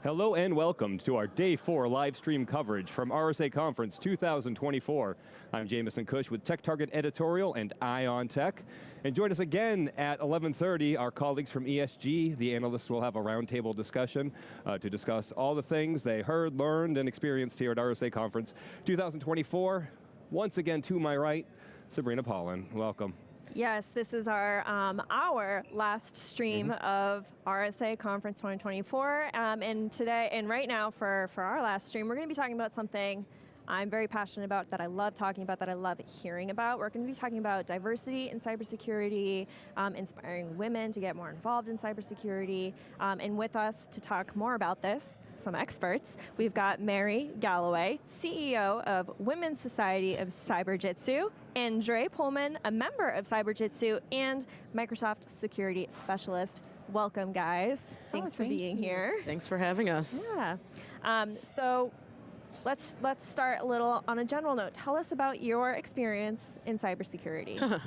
Hello and welcome to our Day 4 live stream coverage from RSA Conference 2024. I'm Jameson Cush with Tech Target Editorial and Eye on Tech. And join us again at 11:30, our colleagues from ESG. The analysts will have a roundtable discussion to discuss all the things they heard, learned, and experienced here at RSA Conference 2024. Once again, to my right, Sabrina Pohlman. Welcome. Yes, this is our last stream of RSA Conference 2024, and today, and right now for our last stream, we're going to be talking about something I'm very passionate about, that I love talking about, that I love hearing about. We're going to be talking about diversity in cybersecurity, inspiring women to get more involved in cybersecurity, and with us to talk more about this, some experts, we've got Mary Galloway, CEO of Women's Society of Cyberjutsu, Andreae Pohlman, a member of Cyberjutsu, and Microsoft Security Specialist. Welcome, guys. Thanks for being here. Thanks for having us. Yeah. So let's start a little on a general note. Tell us about your experience in cybersecurity.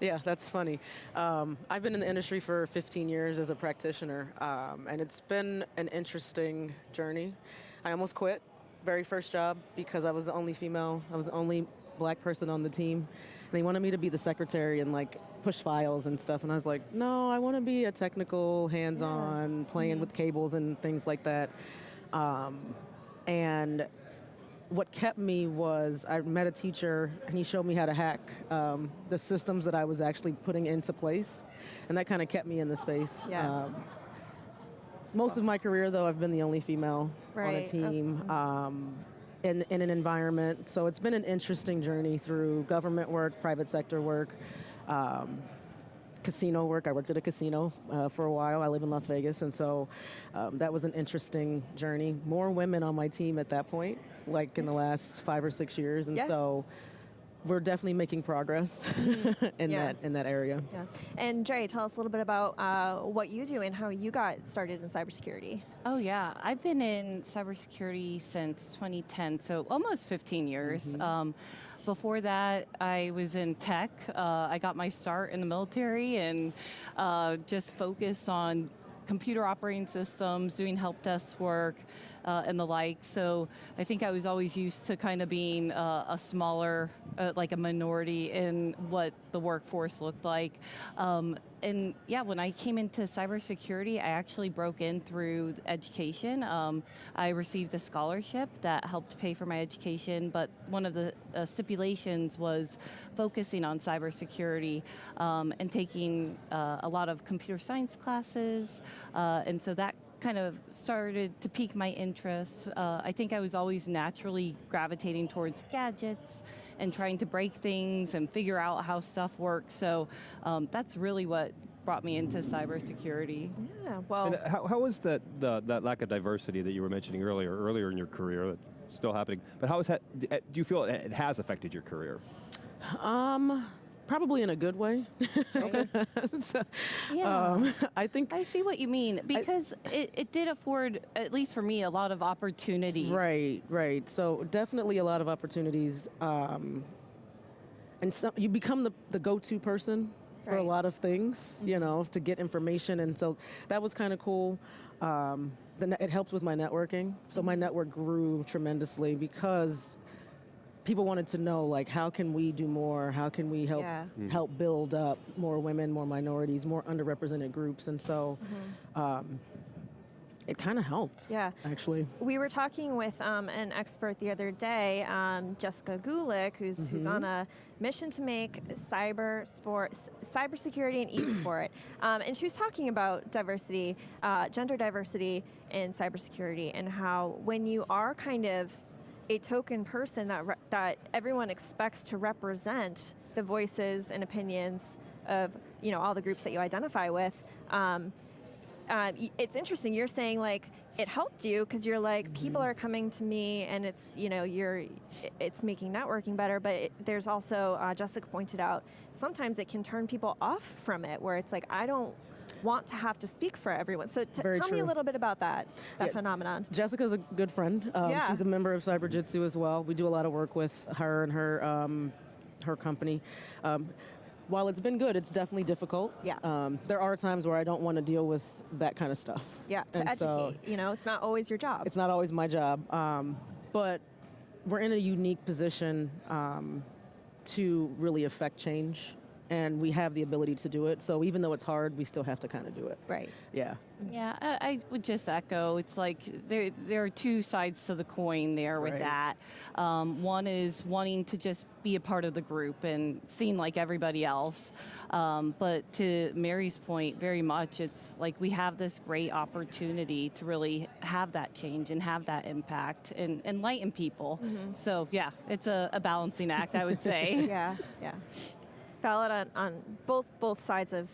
Yeah, that's funny. I've been in the industry for 15 years as a practitioner, and it's been an interesting journey. I almost quit, very first job, because I was the only female. I was the only Black person on the team. And they wanted me to be the secretary and like push files and stuff. And I was like, no, I want to be a technical, hands-on, playing with cables and things like that. And what kept me was I met a teacher and he showed me how to hack the systems that I was actually putting into place. And that kind of kept me in the space. Yeah. Most of my career, though, I've been the only female on a team. In an environment. So it's been an interesting journey through government work, private sector work, casino work. I worked at a casino for a while. I live in Las Vegas, and so that was an interesting journey. More women on my team at that point, like in the last 5 or 6 years, and so we're definitely making progress in that area. Yeah. And Dre, tell us a little bit about what you do and how you got started in cybersecurity. Oh yeah, I've been in cybersecurity since 2010, so almost 15 years. Before that, I was in tech. I got my start in the military and just focused on computer operating systems, doing help desk work, and the like. So I think I was always used to kind of being a smaller, like a minority in what the workforce looked like. And yeah, when I came into cybersecurity, I actually broke in through education. I received a scholarship that helped pay for my education, but one of the stipulations was focusing on cybersecurity and taking a lot of computer science classes. And so that kind of started to pique my interest. I think I was always naturally gravitating towards gadgets and trying to break things and figure out how stuff works. So that's really what brought me into cybersecurity. Yeah, well. And how was that lack of diversity that you were mentioning earlier in your career, that's still happening, but how is that, do you feel it has affected your career? Probably in a good way. Okay. So, I think I see what you mean, because it did afford, at least for me, a lot of opportunities. Right. So definitely a lot of opportunities. And so you become the go-to person for a lot of things, you know, to get information. And so that was kind of cool. It helped with my networking. So my network grew tremendously because people wanted to know, like, how can we do more? How can we help build up more women, more minorities, more underrepresented groups? And so it kind of helped, actually. We were talking with an expert the other day, Jessica Gulick, who's on a mission to make cybersecurity and e-sport. And she was talking about diversity, gender diversity in cybersecurity, and how when you are kind of a token person that everyone expects to represent the voices and opinions of, you know, all the groups that you identify with. It's interesting. You're saying like it helped you because you're like people are coming to me and it's, you know, it's making networking better. But there's also Jessica pointed out sometimes it can turn people off from it, where it's like I don't want to have to speak for everyone. So tell me a little bit about that phenomenon. Jessica's a good friend. She's a member of Cyberjutsu as well. We do a lot of work with her and her company. while it's been good, it's definitely difficult. Yeah. There are times where I don't want to deal with that kind of stuff. Yeah, to And educate. You know, it's not always your job. It's not always my job, but we're in a unique position to really affect change, and we have the ability to do it. So even though it's hard, we still have to kind of do it. Right. Yeah. Yeah, I would just echo. It's like there are two sides to the coin there with Right. that. One is wanting to just be a part of the group and seem like everybody else. But to Mary's point, very much, it's like we have this great opportunity to really have that change and have that impact and enlighten people. So yeah, it's a balancing act, I would say. Yeah, yeah. Valid on both sides of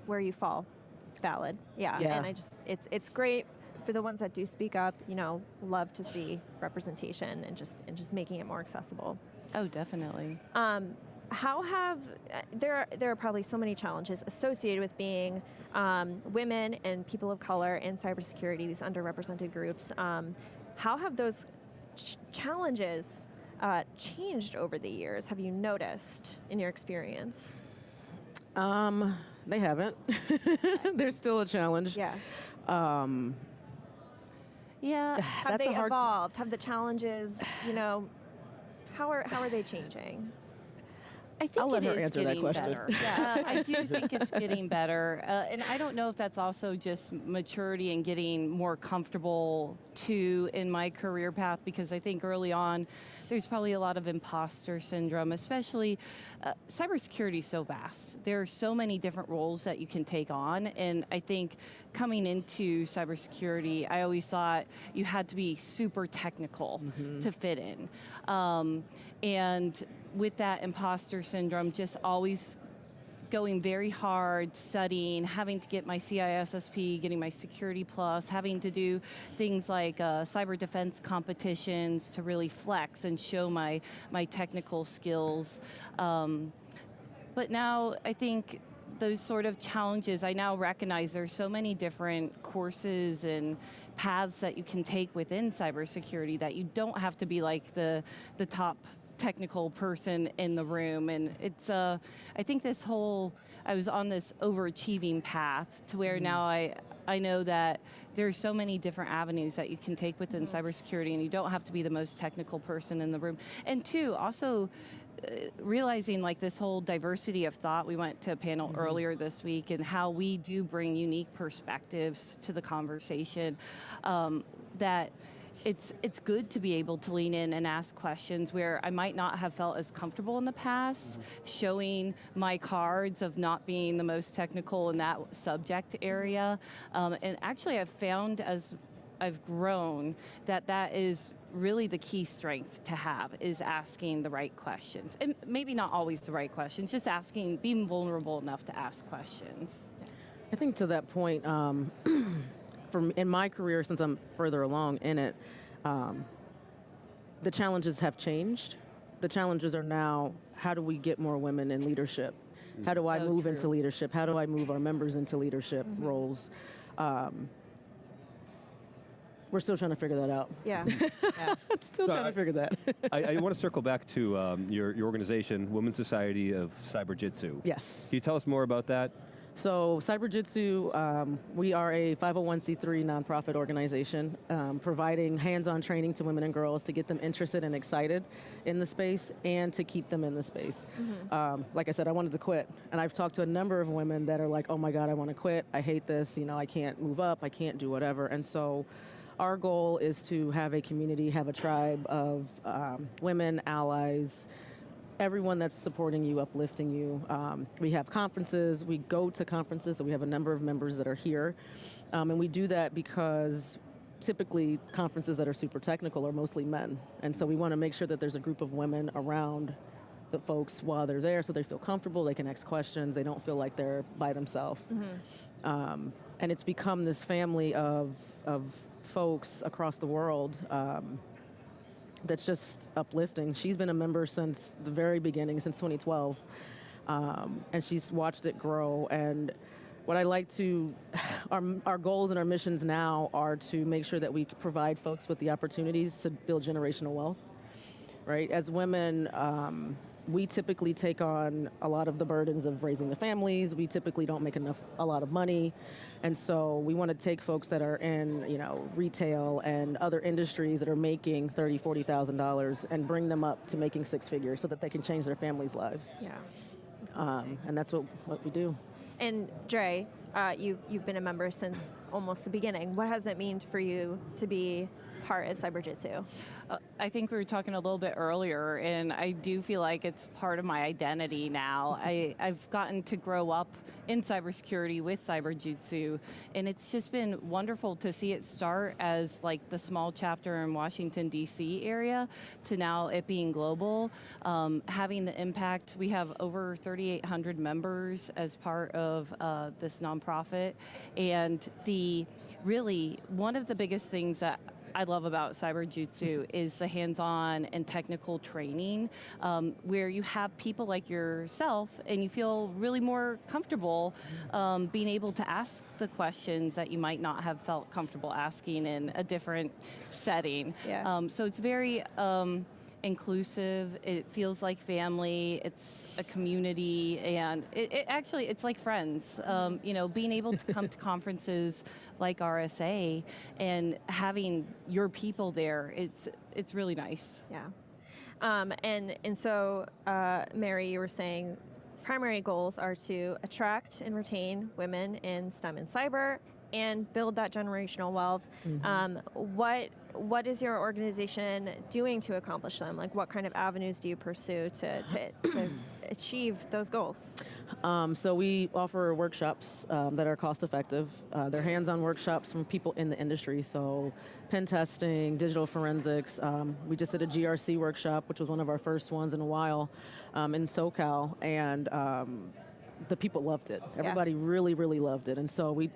where you fall. Valid. Yeah. Yeah. And it's great for the ones that do speak up. You know, love to see representation and just making it more accessible. Oh, definitely. How have there are probably so many challenges associated with being women and people of color in cybersecurity, these underrepresented groups. How have those challenges changed over the years? Have you noticed in your experience? They haven't. There's still a challenge. Yeah. Yeah. Have That's they a hard- evolved? Have the challenges, you know, how are they changing? I think I'll let it her is answer that getting question. better. Yeah, I do think it's getting better. And I don't know if that's also just maturity and getting more comfortable too in my career path, because I think early on there's probably a lot of imposter syndrome, especially cybersecurity is so vast. There are so many different roles that you can take on. And I think coming into cybersecurity, I always thought you had to be super technical to fit in. And with that imposter syndrome, just always going very hard, studying, having to get my CISSP, getting my Security Plus, having to do things like cyber defense competitions to really flex and show my technical skills. But now I think those sort of challenges, I now recognize there's so many different courses and paths that you can take within cybersecurity that you don't have to be like the top technical person in the room. And it's I think I was on this overachieving path to where now I know that there's so many different avenues that you can take within cybersecurity, and you don't have to be the most technical person in the room. And two, also realizing like this whole diversity of thought. We went to a panel earlier this week, and how we do bring unique perspectives to the conversation, that it's good to be able to lean in and ask questions where I might not have felt as comfortable in the past, showing my cards of not being the most technical in that subject area. And actually I've found as I've grown that is really the key strength to have, is asking the right questions. And maybe not always the right questions, just asking, being vulnerable enough to ask questions. I think to that point, in my career, since I'm further along in it, the challenges have changed. The challenges are now, how do we get more women in leadership? How do I move into leadership? How do I move our members into leadership roles? We're still trying to figure that out. Yeah. Still trying to figure that. I want to circle back to your organization, Women's Society of Cyberjutsu. Yes. Can you tell us more about that? So Cyberjutsu, we are a 501c3 nonprofit organization, providing hands-on training to women and girls to get them interested and excited in the space and to keep them in the space. Like I said, I wanted to quit, and I've talked to a number of women that are like, oh my God, I want to quit. I hate this. You know, I can't move up. I can't do whatever. And so our goal is to have a community, have a tribe of women, allies, everyone that's supporting you, uplifting you. We have conferences, we go to conferences, so we have a number of members that are here. And we do that because typically conferences that are super technical are mostly men. And so we want to make sure that there's a group of women around the folks while they're there, so they feel comfortable, they can ask questions, they don't feel like they're by themselves. And it's become this family of folks across the world that's just uplifting. She's been a member since the very beginning, since 2012, and she's watched it grow. And what I like to, our goals and our missions now are to make sure that we provide folks with the opportunities to build generational wealth, right? As women, we typically take on a lot of the burdens of raising the families. We typically don't make a lot of money. And so we want to take folks that are in, retail and other industries that are making $30,000, $40,000 and bring them up to making six figures so that they can change their families' lives. Yeah. That's And that's what we do. And Dre, you've been a member since almost the beginning. What does it mean for you to be part of Cyberjutsu? I think we were talking a little bit earlier, and I do feel like it's part of my identity now. I've gotten to grow up in cybersecurity with Cyberjutsu, and it's just been wonderful to see it start as like the small chapter in Washington, D.C. area to now it being global, having the impact. We have over 3,800 members as part of this nonprofit, and really one of the biggest things that I love about Cyberjutsu is the hands-on and technical training, where you have people like yourself and you feel really more comfortable being able to ask the questions that you might not have felt comfortable asking in a different setting. Yeah. So it's very inclusive. It feels like family. It's a community, and it's like friends. Being able to come to conferences like RSA and having your people there, it's really nice. Yeah. And so, Mary, you were saying primary goals are to attract and retain women in STEM and cyber and build that generational wealth. What is your organization doing to accomplish them? Like, what kind of avenues do you pursue to achieve those goals? So we offer workshops that are cost effective. They're hands-on workshops from people in the industry. So pen testing, digital forensics. We just did a GRC workshop, which was one of our first ones in a while in SoCal. And the people loved it. Everybody really, really loved it. And so we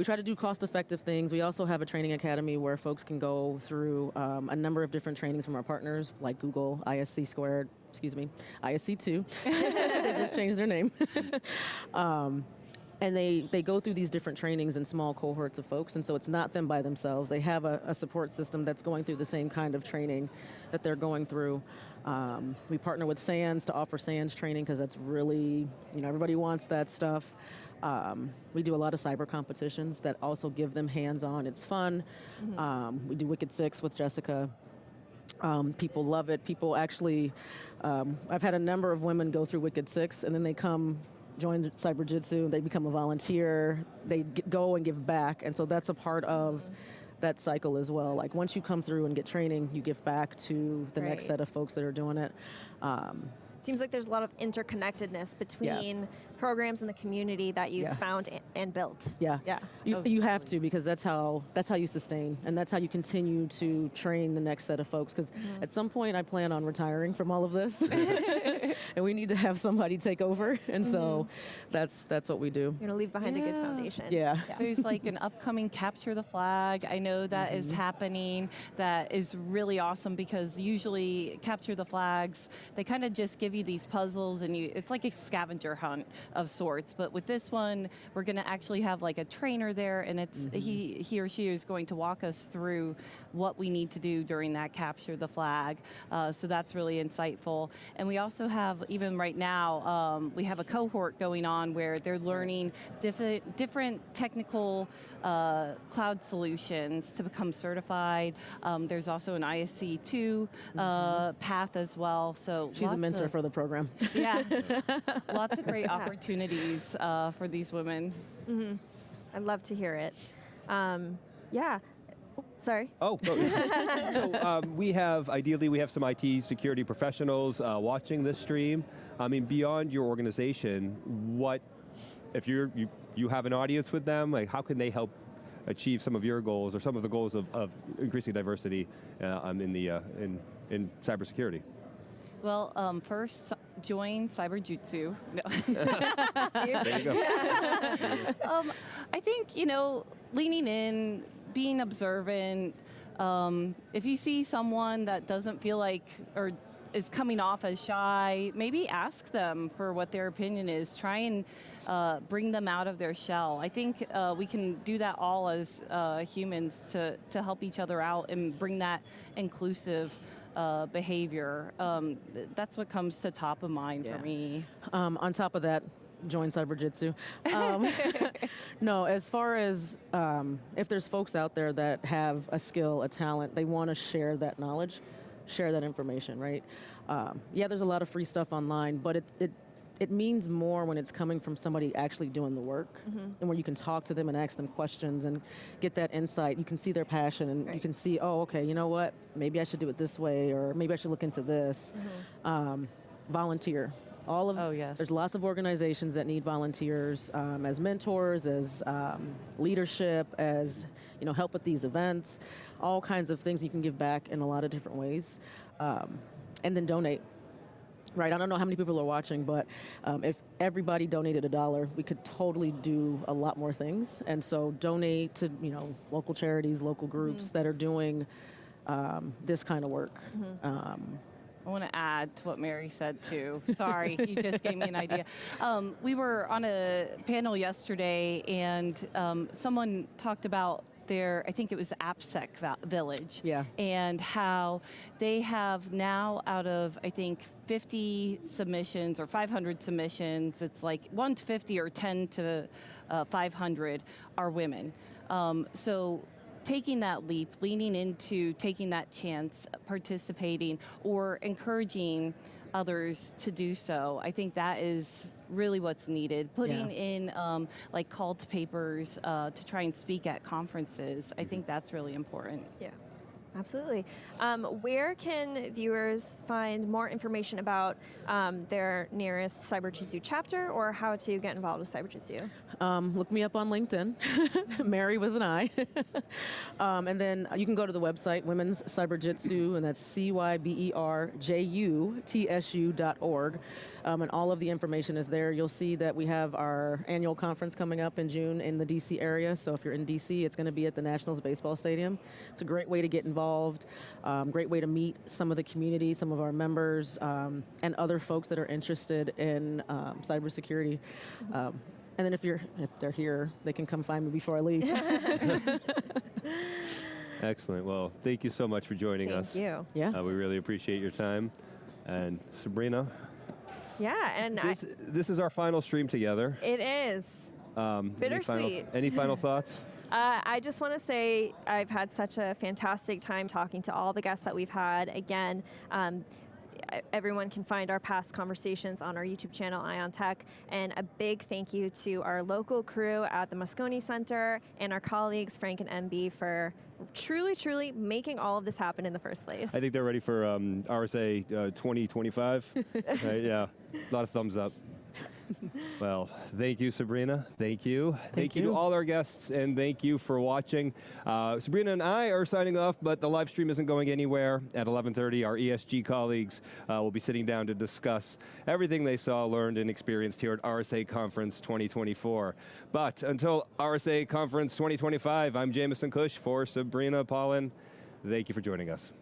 try to do cost-effective things. We also have a training academy where folks can go through a number of different trainings from our partners, like Google, ISC2. They just changed their name. And they go through these different trainings in small cohorts of folks, and so it's not them by themselves. They have a support system that's going through the same kind of training that they're going through. We partner with SANS to offer SANS training because that's really, everybody wants that stuff. We do a lot of cyber competitions that also give them hands-on. It's fun. We do Wicked Six with Jessica. People love it. People actually, I've had a number of women go through Wicked Six, and then they come join Cyberjutsu, they become a volunteer, they go and give back, and so that's a part of that cycle as well. Like, once you come through and get training, you give back to the next set of folks that are doing it. Seems like there's a lot of interconnectedness between programs in the community that you've found and built. Yeah. You have to, because that's how you sustain, and that's how you continue to train the next set of folks. Because at some point, I plan on retiring from all of this, and we need to have somebody take over. And so that's what we do. You're gonna leave behind a good foundation. Yeah. There's like an upcoming Capture the Flag. I know that is happening. That is really awesome, because usually Capture the Flags, they kind of just give you these puzzles, and it's like a scavenger hunt of sorts. But with this one, we're going to actually have like a trainer there, and it's he or she is going to walk us through what we need to do during that Capture the Flag. So that's really insightful. And we also have, even right now, we have a cohort going on where they're learning different technical cloud solutions to become certified. There's also an ISC2 path as well. So she's a mentor for the program. Yeah, lots of great opportunities for these women. I'd love to hear it. Yeah. Sorry. Oh, so we have some IT security professionals watching this stream. I mean, beyond your organization, what if you have an audience with them? Like, how can they help achieve some of your goals or some of the goals of increasing diversity in cybersecurity? Well, first, join Cyberjutsu. No. There you go. I think, leaning in, being observant. If you see someone that doesn't feel like or is coming off as shy, maybe ask them for what their opinion is. Try and bring them out of their shell. I think we can do that all as humans to help each other out and bring that inclusive behavior. That's what comes to top of mind Yeah. for me. On top of that, join Cyberjutsu. No, as far as if there's folks out there that have a skill, a talent, they want to share that knowledge, share that information, right? Yeah, there's a lot of free stuff online, but it means more when it's coming from somebody actually doing the work, and where you can talk to them and ask them questions and get that insight. You can see their passion, and you can see, oh, okay, you know what? Maybe I should do it this way, or maybe I should look into this. Volunteer. There's lots of organizations that need volunteers as mentors, as leadership, as help with these events, all kinds of things you can give back in a lot of different ways, and then donate. Right, I don't know how many people are watching, but if everybody donated $1, we could totally do a lot more things. And so donate to local charities, local groups that are doing this kind of work. I want to add to what Mary said too. Sorry, you just gave me an idea. We were on a panel yesterday, and someone talked about I think it was RSAC Village, and how they have now, out of I think 50 submissions or 500 submissions, it's like 1 to 50 or 10 to 500 are women. So taking that leap, leaning into taking that chance, participating, or encouraging others to do so, I think that is really what's needed. Putting in like call to papers to try and speak at conferences, I think that's really important. Yeah. Absolutely. Where can viewers find more information about their nearest Cyberjutsu chapter, or how to get involved with Cyberjutsu? Look me up on LinkedIn, Mary with an I. And then you can go to the website, Women's Cyberjutsu, and that's cyberjutsu.org. And all of the information is there. You'll see that we have our annual conference coming up in June in the DC area. So if you're in DC, it's going to be at the Nationals Baseball Stadium. It's a great way to get involved, great way to meet some of the community, some of our members, and other folks that are interested in cybersecurity. And then if they're here, they can come find me before I leave. Excellent. Well, thank you so much for joining us. Thank you. Yeah. We really appreciate your time. And Sabrina. Yeah, and this is our final stream together. it is. Bittersweet. Any final thoughts? I just want to say I've had such a fantastic time talking to all the guests that we've had. Again, everyone can find our past conversations on our YouTube channel, Ion Tech. And a big thank you to our local crew at the Moscone Center and our colleagues, Frank and MB, for truly making all of this happen in the first place. I think they're ready for RSA 2025. Right, yeah, a lot of thumbs up. Well, thank you, Sabrina. Thank you. Thank you to all our guests, and thank you for watching. Sabrina and I are signing off, but the live stream isn't going anywhere. At 11:30, our ESG colleagues will be sitting down to discuss everything they saw, learned, and experienced here at RSA Conference 2024. But until RSA Conference 2025, I'm Jameson Cush for Sabrina Pohlman. Thank you for joining us.